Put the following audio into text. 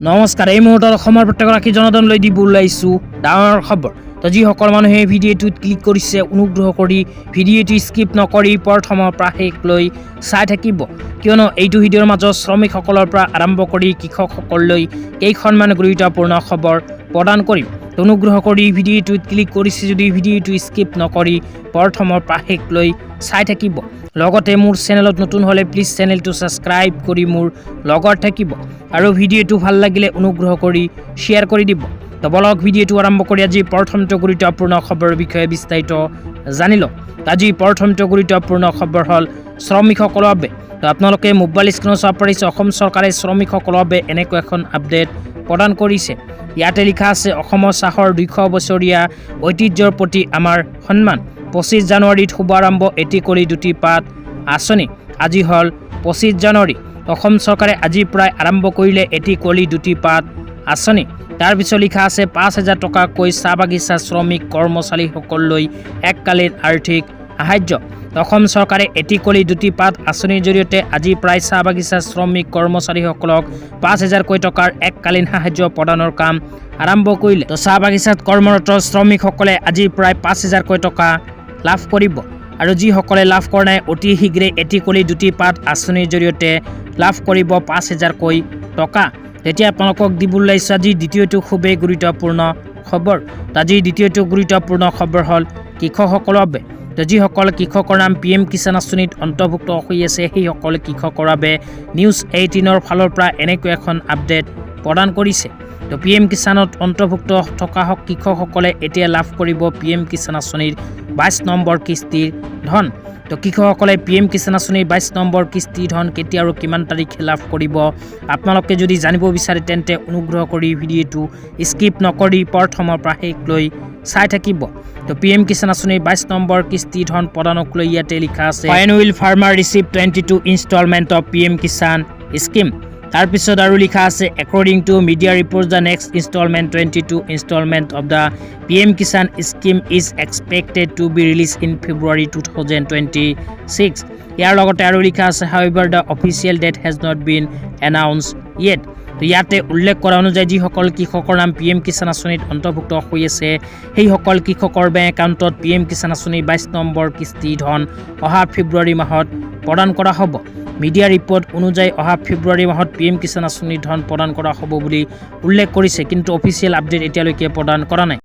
নমস্কাৰ। এই মুহূৰ্তত অসমৰ প্ৰত্যেকগৰাকী জনগণলৈ দিব ওলাইছোঁ ডাঙৰ খবৰ। তো যিসকল মানুহে ভিডিঅ'টোত ক্লিক কৰিছে অনুগ্ৰহ কৰি ভিডিঅ'টো স্কিপ নকৰি প্ৰথমৰ পৰা শেষলৈ চাই থাকিব, কিয়নো এইটো ভিডিঅ'ৰ মাজত শ্ৰমিকসকলৰ পৰা আৰম্ভ কৰি কৃষকসকললৈ কেইখনমান গুৰুত্বপূৰ্ণ খবৰ প্ৰদান কৰিম। অনুগ্ৰহ কৰি ভিডিঅ'টোত ক্লিক কৰিছে যদি ভিডিঅ'টো স্কিপ নকৰি প্ৰথমৰ পৰা শেষলৈ চাই থাকিব। লগতে মোৰ চেনেলত নতুন হ'লে প্লিজ চেনেলটো ছাবস্ক্ৰাইব কৰি মোৰ লগত থাকিব আৰু ভিডিঅ'টো ভাল লাগিলে অনুগ্ৰহ কৰি শ্বেয়াৰ কৰি দিব। তো বলক ভিডিঅ'টো আৰম্ভ কৰি আজি প্ৰথমটো গুৰুত্বপূৰ্ণ খবৰৰ বিষয়ে বিস্তাৰিত জানি লওঁ। আজি প্ৰথমটো গুৰুত্বপূৰ্ণ খবৰ হ'ল শ্ৰমিকসকলৰ বাবে। তো আপোনালোকে মোবাইল স্ক্ৰীনত চাব পাৰিছে অসম চৰকাৰে শ্ৰমিকসকলৰ বাবে এনেকুৱা এখন আপডেট প্ৰদান কৰিছে। ইয়াতে লিখা আছে অসমৰ চাহৰ 200 বছৰীয়া ঐতিহ্যৰ প্ৰতি আমাৰ সন্মান। 25 জানুৱাৰীত শুভাৰম্ভ এটি কলি দুটি পাত আঁচনি। আজি হ'ল 25 জানুৱাৰী। অসম চৰকাৰে আজি প্ৰায় আৰম্ভ কৰিলে এটি কলি দুটি পাত আঁচনি। তাৰপিছত লিখা আছে 5,000 টকাকৈ চাহ বাগিচা শ্ৰমিক কৰ্মচাৰীসকললৈ এককালীন আৰ্থিক সাহায্য। অসম চৰকাৰে এটি কলি দুটি পাত আঁচনিৰ জৰিয়তে আজি প্ৰায় চাহ বাগিচা শ্ৰমিক কৰ্মচাৰীসকলক 5,000কৈ টকাৰ এককালীন সাহায্য প্ৰদানৰ কাম আৰম্ভ কৰিলে। তো চাহ বাগিচাত কৰ্মৰত শ্ৰমিকসকলে আজি প্ৰায় 5,000কৈ টকা লাভ কৰিব আৰু যিসকলে লাভ কৰা নাই অতি শীঘ্ৰে এটি কলি দুটি পাত আঁচনিৰ জৰিয়তে লাভ কৰিব 5,000কৈ টকা। তেতিয়া আপোনালোকক দিব ওলাইছোঁ আজি দ্বিতীয়টো খুবেই গুৰুত্বপূৰ্ণ খবৰ। আজি দ্বিতীয়টো গুৰুত্বপূৰ্ণ খবৰ হ'ল কৃষকসকলৰ বাবে। তো যিসকল কৃষকৰ নাম PM কিষাণ আঁচনিত অন্তৰ্ভুক্ত হৈ আছে সেইসকল কৃষকৰ বাবে নিউজ 18ৰ ফালৰ পৰা এনেকুৱা এখন আপডেট প্ৰদান কৰিছে। তো PM কিষাণত অন্তৰ্ভুক্ত থকা কৃষকসকলে এতিয়া লাভ কৰিব PM কিষাণ আঁচনিৰ 22 নম্বৰ কিস্তিৰ ধন। তো কৃষকসকলে PM কিষাণ আঁচনিৰ 22 নম্বৰ কিস্তিৰ ধন কেতিয়া আৰু কিমান তাৰিখে লাভ কৰিব আপোনালোকে যদি জানিব বিচাৰে তেন্তে অনুগ্ৰহ কৰি ভিডিঅ'টো স্কিপ নকৰি প্ৰথমৰ পৰা শেষলৈ চাই থাকিব। তো PM কিষাণ আঁচনিৰ 22 নম্বৰ কিস্তি ধন প্ৰদানক লৈ ইয়াতে লিখা আছে when will farmer receive 22 installment of PM Kisan scheme. তাৰপিছত আৰু লিখা আছে according to media reports the next installment 22 installment of the PM Kisan scheme is expected to be released in February 2026। ইয়াৰ লগতে আৰু লিখা আছে however the official date has not been announced yet। তো ইয়াতে উল্লেখ কৰা অনুযায়ী যিসকল কৃষকৰ নাম PM কিষাণ আঁচনিত অন্তৰ্ভুক্ত হৈ আছে সেইসকল কৃষকৰ বেংক একাউণ্টত PM কিষাণ আঁচনিৰ 22 নম্বৰ কিস্তি ধন অহা ফেব্ৰুৱাৰী মাহত প্ৰদান কৰা হ'ব। মিডিয়া ৰিপৰ্ট অনুযায়ী অহা ফেব্ৰুৱাৰী মাহত PM কিষাণ আঁচনিৰ ধন প্ৰদান কৰা হ'ব বুলি উল্লেখ কৰিছে, কিন্তু অফিচিয়েল আপডেট এতিয়ালৈকে প্ৰদান কৰা নাই।